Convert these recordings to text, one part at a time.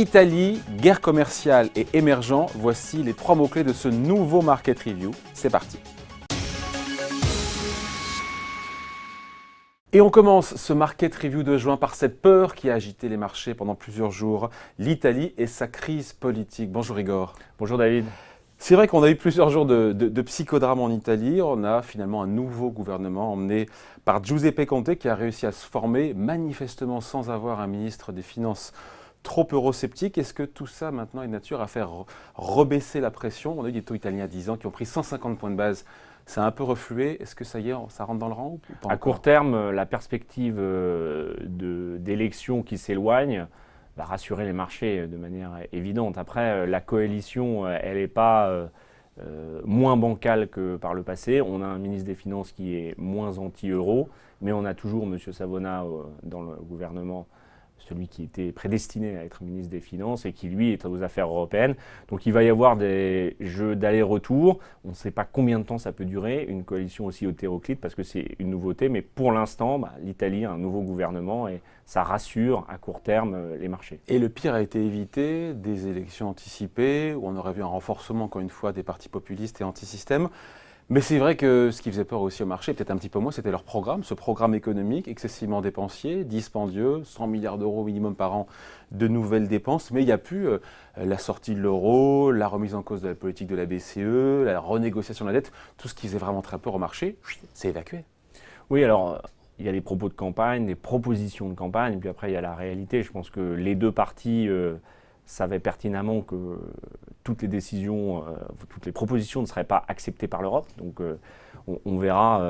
Italie, guerre commerciale et émergent, voici les 3 mots-clés de ce nouveau Market Review. C'est parti. Et on commence ce Market Review de juin par cette peur qui a agité les marchés pendant plusieurs jours, l'Italie et sa crise politique. Bonjour Igor. Bonjour David. C'est vrai qu'on a eu plusieurs jours de psychodrame en Italie. On a finalement un nouveau gouvernement emmené par Giuseppe Conte qui a réussi à se former manifestement sans avoir un ministre des Finances trop eurosceptique. Est-ce que tout ça maintenant est nature à faire rebaisser la pression? On a eu des taux italiens à 10 ans qui ont pris 150 points de base. C'est un peu reflué. Est-ce que ça y est, ça rentre dans le rang ou pas À court terme, la perspective d'élections qui s'éloigne va rassurer les marchés de manière évidente. Après, la coalition, elle n'est pas moins bancale que par le passé. On a un ministre des Finances qui est moins anti-euro, mais on a toujours M. Savona dans le gouvernement, celui qui était prédestiné à être ministre des Finances et qui, lui, est aux affaires européennes. Donc il va y avoir des jeux d'aller-retour. On ne sait pas combien de temps ça peut durer, une coalition aussi hétéroclite, parce que c'est une nouveauté. Mais pour l'instant, l'Italie a un nouveau gouvernement et ça rassure à court terme les marchés. Et le pire a été évité, des élections anticipées, où on aurait vu un renforcement, encore une fois, des partis populistes et anti-système. Mais c'est vrai que ce qui faisait peur aussi au marché, peut-être un petit peu moins, c'était leur programme, ce programme économique excessivement dépensier, dispendieux, 100 milliards d'euros minimum par an de nouvelles dépenses. Mais il n'y a plus la sortie de l'euro, la remise en cause de la politique de la BCE, la renégociation de la dette, tout ce qui faisait vraiment très peur au marché, c'est évacué. Oui, alors il y a des propos de campagne, des propositions de campagne, et puis après il y a la réalité. Je pense que les deux partis savaient pertinemment que toutes les décisions, toutes les propositions ne seraient pas acceptées par l'Europe. Donc on verra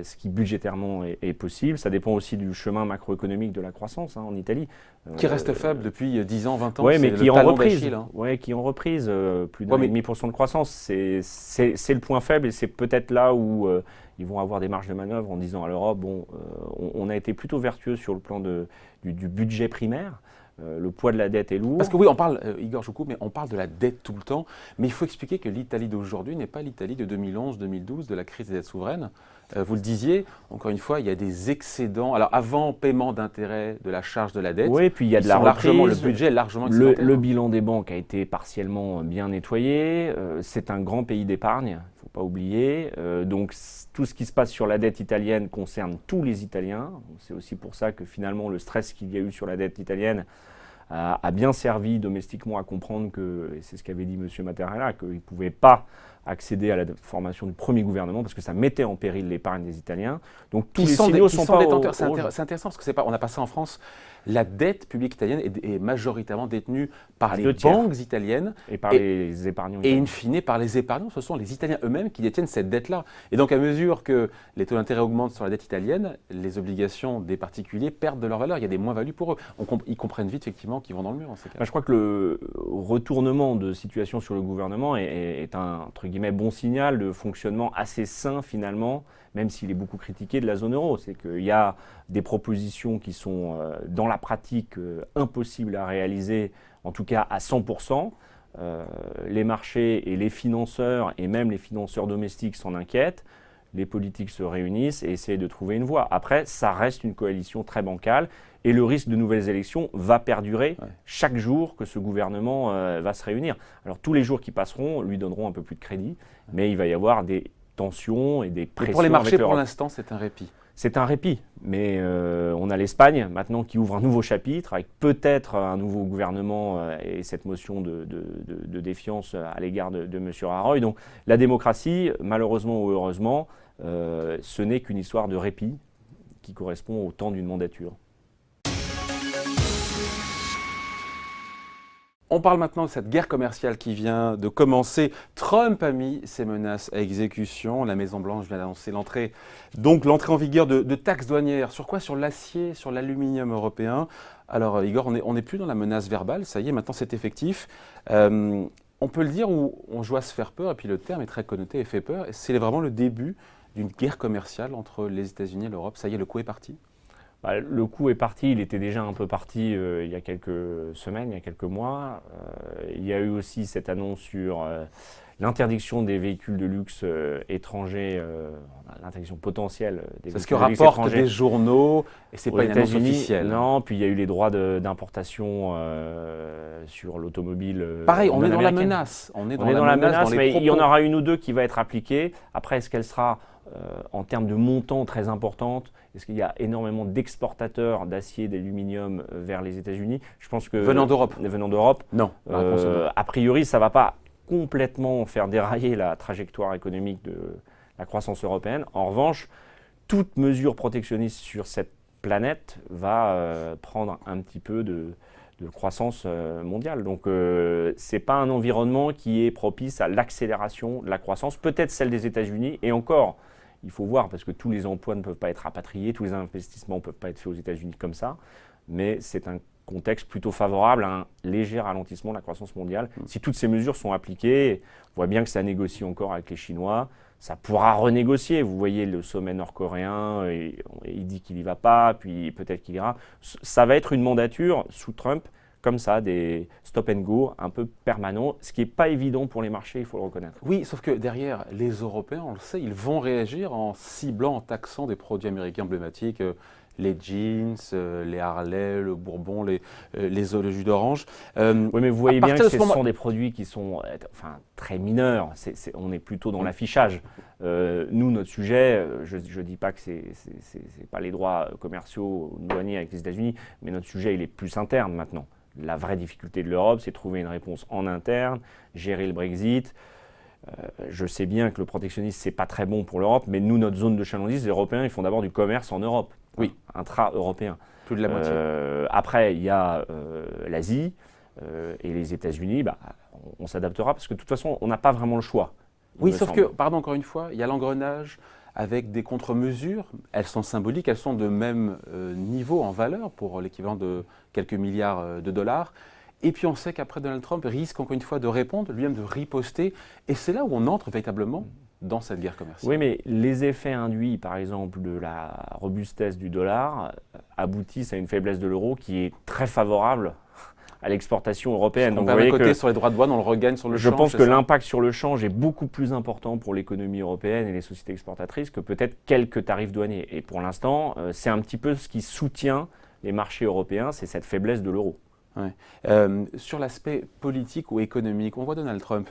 ce qui budgétairement est possible. Ça dépend aussi du chemin macroéconomique de la croissance en Italie. Qui reste faible depuis 10 ans, 20 ans. Oui, mais qui est en reprise. Hein. Ouais, qui est en reprise. Plus d'1,5% de croissance. C'est le point faible et c'est peut-être là où ils vont avoir des marges de manœuvre en disant à l'Europe, bon, on a été plutôt vertueux sur le plan du budget primaire. Le poids de la dette est lourd. Parce que oui, on parle, Igor, je vous coupe, mais on parle de la dette tout le temps. Mais il faut expliquer que l'Italie d'aujourd'hui n'est pas l'Italie de 2011-2012, de la crise des dettes souveraines. Vous le disiez, encore une fois, il y a des excédents. Alors avant paiement d'intérêt de la charge de la dette, oui, puis il y a de la reprise. Le budget est largement excédentaire. Le bilan des banques a été partiellement bien nettoyé. C'est un grand pays d'épargne, il ne faut pas oublier. Donc tout ce qui se passe sur la dette italienne concerne tous les Italiens. C'est aussi pour ça que finalement le stress qu'il y a eu sur la dette italienne a bien servi domestiquement à comprendre que, et c'est ce qu'avait dit M. Mattarella, qu'il ne pouvait pas accéder à la formation du premier gouvernement parce que ça mettait en péril l'épargne des Italiens. Donc tous les signaux sont pas détenteurs. C'est intéressant parce que on n'a pas ça en France. La dette publique italienne est majoritairement détenue par les banques italiennes et par les épargnants. Et in fine par les épargnants. Ce sont les Italiens eux-mêmes qui détiennent cette dette-là. Et donc à mesure que les taux d'intérêt augmentent sur la dette italienne, les obligations des particuliers perdent de leur valeur. Il y a des moins-values pour eux. Ils comprennent vite effectivement qu'ils vont dans le mur en ces cas. Je crois que le retournement de situation sur le gouvernement est un entre guillemets bon signal de fonctionnement assez sain finalement, même s'il est beaucoup critiqué, de la zone euro. C'est qu'il y a des propositions qui sont dans la pratique impossibles à réaliser, en tout cas à 100%. Les marchés et les financeurs, et même les financeurs domestiques s'en inquiètent. Les politiques se réunissent et essayent de trouver une voie. Après, ça reste une coalition très bancale et le risque de nouvelles élections va perdurer chaque jour que ce gouvernement va se réunir. Alors tous les jours qui passeront lui donneront un peu plus de crédit, mais il va y avoir des tensions et des pressions. Et pour les marchés, pour l'instant, c'est un répit. C'est un répit, mais on a l'Espagne maintenant qui ouvre un nouveau chapitre avec peut-être un nouveau gouvernement et cette motion de défiance à l'égard de M. Rajoy. Donc la démocratie, malheureusement ou heureusement, ce n'est qu'une histoire de répit qui correspond au temps d'une mandature. On parle maintenant de cette guerre commerciale qui vient de commencer. Trump a mis ses menaces à exécution. La Maison-Blanche vient d'annoncer l'entrée en vigueur de taxes douanières. Sur quoi? Sur l'acier, sur l'aluminium européen. Alors Igor, on n'est plus dans la menace verbale. Ça y est, maintenant c'est effectif. On peut le dire où on joue à se faire peur, et puis le terme est très connoté et fait peur. C'est vraiment le début d'une guerre commerciale entre les États-Unis et l'Europe. Ça y est, le coup est parti. Le coup est parti, il était déjà un peu parti il y a quelques semaines, il y a quelques mois. Il y a eu aussi cette annonce sur l'interdiction des véhicules de luxe étrangers, l'interdiction potentielle des C'est ce véhicules que de luxe rapportent étrangers des journaux, et c'est aux pas une annonce États-Unis. officielle. Non, puis il y a eu les droits d'importation sur l'automobile. Pareil, on non est dans la américaine. menace. On est On est dans la menace, dans les mais il y en propos. aura une ou deux qui va être appliquée. Après, est-ce qu'elle sera en termes de montant très importante? Est-ce qu'il y a énormément d'exportateurs d'acier, d'aluminium vers les États-Unis? Je pense que Venant d'Europe. Venant d'Europe, Non. La réponse est non. a priori, ça ne va pas complètement faire dérailler la trajectoire économique de la croissance européenne. En revanche, toute mesure protectionniste sur cette planète va prendre un petit peu de croissance mondiale. Donc, ce n'est pas un environnement qui est propice à l'accélération de la croissance, peut-être celle des États-Unis, et encore, il faut voir, parce que tous les emplois ne peuvent pas être rapatriés, tous les investissements ne peuvent pas être faits aux États-Unis comme ça, mais c'est un contexte plutôt favorable à un léger ralentissement de la croissance mondiale. Si toutes ces mesures sont appliquées, on voit bien que ça négocie encore avec les Chinois, ça pourra renégocier. Vous voyez le sommet nord-coréen, il dit qu'il n'y va pas, puis peut-être qu'il ira. Ça va être une mandature sous Trump, comme ça, des stop and go un peu permanents, ce qui n'est pas évident pour les marchés, il faut le reconnaître. Oui, sauf que derrière, les Européens, on le sait, ils vont réagir en ciblant, en taxant des produits américains emblématiques, les jeans, les Harley, le Bourbon, les le jus d'orange. Oui, mais vous voyez bien que ce moment... sont des produits qui sont très mineurs. On est plutôt dans l'affichage. Nous, notre sujet, je ne dis pas que ce n'est pas les droits commerciaux douaniers avec les États-Unis, mais notre sujet, il est plus interne maintenant. La vraie difficulté de l'Europe, c'est de trouver une réponse en interne, gérer le Brexit. Je sais bien que le protectionnisme, ce n'est pas très bon pour l'Europe, mais nous, notre zone de chalandise, les Européens, ils font d'abord du commerce en Europe. Oui. Intra-européen. Plus de la moitié. Après, il y a l'Asie et les États-Unis. On s'adaptera parce que de toute façon, on n'a pas vraiment le choix. Oui, sauf que, pardon, encore une fois, il y a l'engrenage avec des contre-mesures. Elles sont symboliques, elles sont de même niveau en valeur pour l'équivalent de quelques milliards de dollars. Et puis on sait qu'après, Donald Trump risque encore une fois de répondre, lui-même de riposter. Et c'est là où on entre véritablement dans cette guerre commerciale. Oui, mais les effets induits, par exemple, de la robustesse du dollar aboutissent à une faiblesse de l'euro qui est très favorable à l'exportation européenne. Donc, d'un côté, sur les droits de douane, on le regagne sur le change. Je pense que l'impact sur le change est beaucoup plus important pour l'économie européenne et les sociétés exportatrices que peut-être quelques tarifs douaniers. Et pour l'instant, c'est un petit peu ce qui soutient les marchés européens, c'est cette faiblesse de l'euro. Ouais. Sur l'aspect politique ou économique, on voit Donald Trump.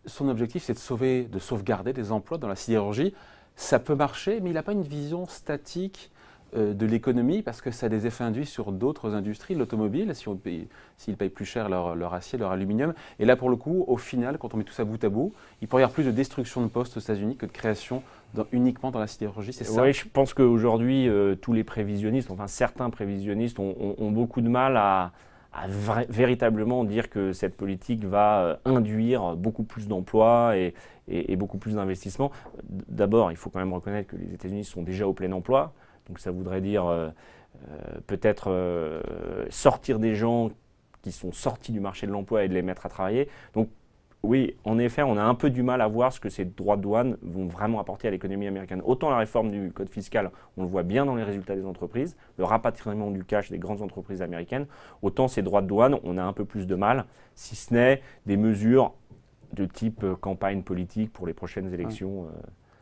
Son objectif, c'est de sauvegarder des emplois dans la sidérurgie. Ça peut marcher, mais il n'a pas une vision statique de l'économie parce que ça a des effets induits sur d'autres industries, l'automobile, s'ils payent plus cher leur acier, leur aluminium. Et là, pour le coup, au final, quand on met tout ça bout à bout, il pourrait y avoir plus de destruction de postes aux États-Unis que de création uniquement dans la sidérurgie, c'est ça? Oui, je pense qu'aujourd'hui, tous les prévisionnistes, enfin certains prévisionnistes, ont beaucoup de mal à véritablement dire que cette politique va induire beaucoup plus d'emplois et beaucoup plus d'investissements. D'abord, il faut quand même reconnaître que les États-Unis sont déjà au plein emploi. Donc ça voudrait dire peut-être sortir des gens qui sont sortis du marché de l'emploi et de les mettre à travailler. Donc oui, en effet, on a un peu du mal à voir ce que ces droits de douane vont vraiment apporter à l'économie américaine. Autant la réforme du code fiscal, on le voit bien dans les résultats des entreprises, le rapatriement du cash des grandes entreprises américaines, autant ces droits de douane, on a un peu plus de mal, si ce n'est des mesures de type campagne politique pour les prochaines élections.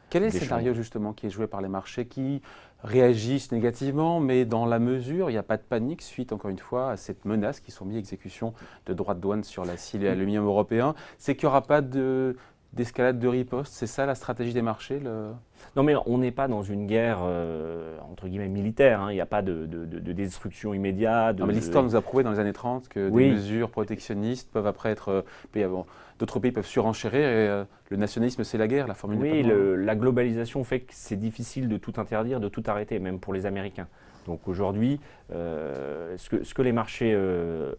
Quel est le scénario justement qui est joué par les marchés qui réagissent négativement, mais dans la mesure, il n'y a pas de panique suite, encore une fois, à cette menace qui sont mis à exécution de droits de douane sur l'acier et l'aluminium européen? C'est qu'il n'y aura pas d'escalade de riposte? C'est ça la stratégie des marchés? Non, mais on n'est pas dans une guerre, entre guillemets, militaire. Hein. Il n'y a pas de destruction immédiate. Non, mais l'histoire nous a prouvé dans les années 30 que des mesures protectionnistes peuvent après être d'autres pays peuvent surenchérir et le nationalisme, c'est la guerre, la formule n'est pas loin. La globalisation fait que c'est difficile de tout interdire, de tout arrêter, même pour les Américains. Donc aujourd'hui, ce que les marchés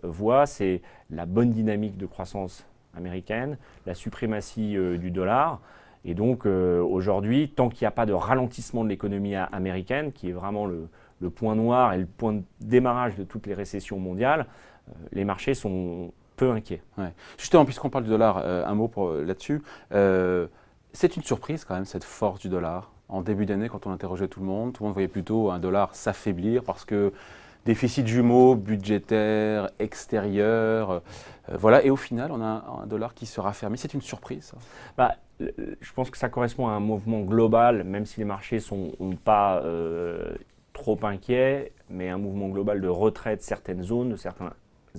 voient, c'est la bonne dynamique de croissance américaine, la suprématie du dollar. Et donc aujourd'hui, tant qu'il n'y a pas de ralentissement de l'économie américaine, qui est vraiment le point noir et le point de démarrage de toutes les récessions mondiales, les marchés sont peu inquiets. Ouais. Justement, puisqu'on parle du dollar, un mot là-dessus. C'est une surprise quand même, cette force du dollar. En début d'année, quand on interrogeait tout le monde voyait plutôt un dollar s'affaiblir parce que déficit jumeau, budgétaire, extérieur. Voilà, et au final, on a un dollar qui se raffermit. C'est une surprise, ça. Je pense que ça correspond à un mouvement global, même si les marchés ne sont pas trop inquiets, mais un mouvement global de retrait de certaines zones, de certains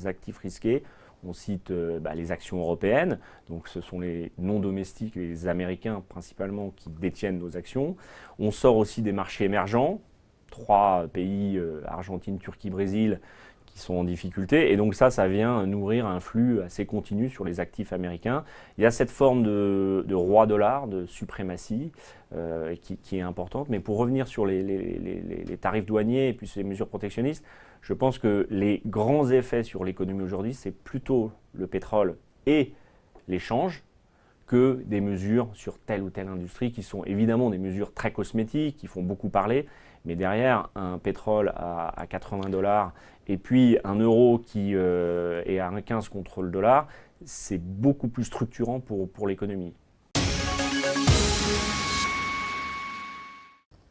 actifs risqués. On cite les actions européennes, donc ce sont les non domestiques, les Américains principalement, qui détiennent nos actions. On sort aussi des marchés émergents, 3 pays, Argentine, Turquie, Brésil, qui sont en difficulté. Et donc ça vient nourrir un flux assez continu sur les actifs américains. Il y a cette forme de roi dollar, de suprématie, qui est importante. Mais pour revenir sur les tarifs douaniers et puis ces mesures protectionnistes, je pense que les grands effets sur l'économie aujourd'hui, c'est plutôt le pétrole et l'échange que des mesures sur telle ou telle industrie qui sont évidemment des mesures très cosmétiques, qui font beaucoup parler. Mais derrière, un pétrole à 80 $ et puis un euro qui est à 1,15 contre le dollar, c'est beaucoup plus structurant pour l'économie.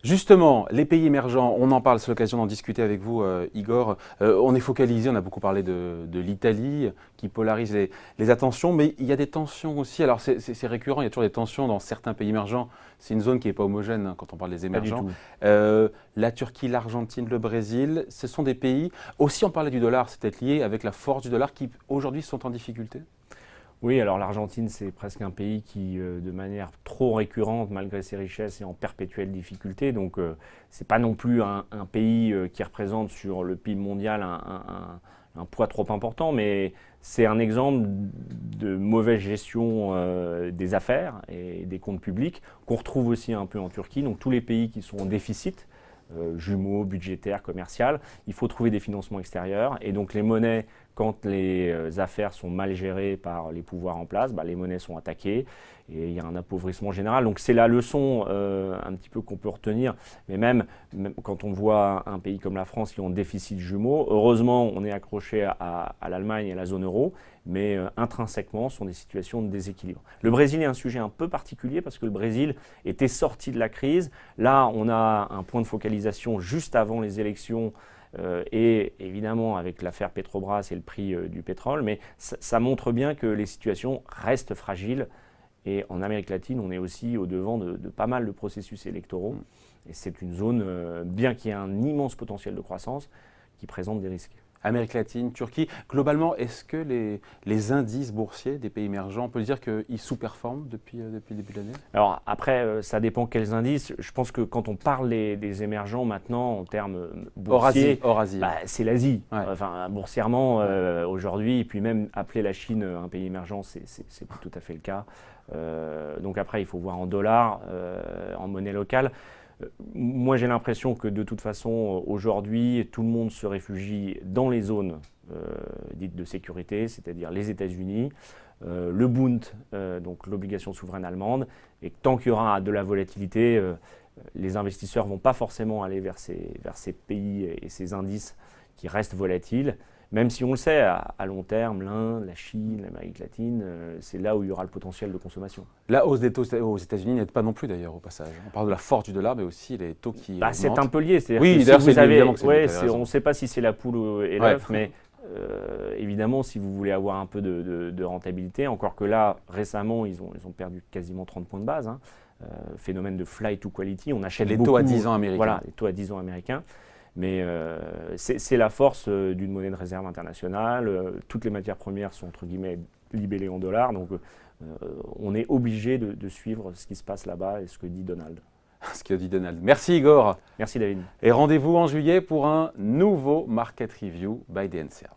Justement, les pays émergents, on en parle, c'est l'occasion d'en discuter avec vous, Igor. On est focalisé, on a beaucoup parlé de l'Italie qui polarise les attentions, mais il y a des tensions aussi. Alors c'est récurrent, il y a toujours des tensions dans certains pays émergents. C'est une zone qui n'est pas homogène quand on parle des émergents. La Turquie, l'Argentine, le Brésil, ce sont des pays, aussi on parlait du dollar, c'est peut-être lié avec la force du dollar qui aujourd'hui sont en difficulté. Oui, alors l'Argentine, c'est presque un pays qui, de manière trop récurrente, malgré ses richesses, est en perpétuelle difficulté. Donc, ce n'est pas non plus un pays qui représente sur le PIB mondial un poids trop important, mais c'est un exemple de mauvaise gestion des affaires et des comptes publics qu'on retrouve aussi un peu en Turquie. Donc, tous les pays qui sont en déficit, jumeaux, budgétaires, commerciales, il faut trouver des financements extérieurs. Et donc, les monnaies, quand les affaires sont mal gérées par les pouvoirs en place, les monnaies sont attaquées et il y a un appauvrissement général. Donc c'est la leçon un petit peu qu'on peut retenir. Mais même quand on voit un pays comme la France qui est en déficit jumeau, heureusement on est accroché à l'Allemagne et à la zone euro, mais intrinsèquement ce sont des situations de déséquilibre. Le Brésil est un sujet un peu particulier parce que le Brésil était sorti de la crise. Là on a un point de focalisation juste avant les élections. Et évidemment avec l'affaire Petrobras et le prix du pétrole, mais ça montre bien que les situations restent fragiles. Et en Amérique latine, on est aussi au devant de pas mal de processus électoraux. Et c'est une zone, bien qu'il y ait un immense potentiel de croissance, qui présente des risques. Amérique latine, Turquie, globalement, est-ce que les indices boursiers des pays émergents, on peut dire qu'ils sous-performent depuis le début de l'année? Alors après, ça dépend quels indices. Je pense que quand on parle des émergents maintenant en termes boursiers, Eurasie. C'est l'Asie. Ouais. Enfin, boursièrement, aujourd'hui, et puis même appeler la Chine un pays émergent, c'est pas tout à fait le cas. Donc après, il faut voir en dollars, en monnaie locale. Moi, j'ai l'impression que de toute façon, aujourd'hui, tout le monde se réfugie dans les zones dites de sécurité, c'est-à-dire les États-Unis, le Bund, donc l'obligation souveraine allemande. Et tant qu'il y aura de la volatilité, les investisseurs ne vont pas forcément aller vers ces pays et ces indices qui restent volatiles. Même si on le sait, à long terme, l'Inde, la Chine, l'Amérique latine, c'est là où il y aura le potentiel de consommation. La hausse des taux aux États-Unis n'aide pas non plus d'ailleurs au passage. On parle de la force du dollar, mais aussi les taux qui augmentent. C'est un peu lié. Oui, d'ailleurs, c'est évidemment que c'est lié. On ne sait pas si c'est la poule et l'œuf, mais évidemment, si vous voulez avoir un peu de rentabilité, encore que là, récemment, ils ont perdu quasiment 30 points de base. Phénomène de flight to quality. On achète les beaucoup, taux à 10 ans américains. Voilà, les taux à 10 ans américains. Mais c'est la force d'une monnaie de réserve internationale. Toutes les matières premières sont entre guillemets libellées en dollars. Donc on est obligé de suivre ce qui se passe là-bas et ce que dit Donald. Ce que dit Donald. Merci Igor. Merci David. Et rendez-vous en juillet pour un nouveau Market Review by DNCA.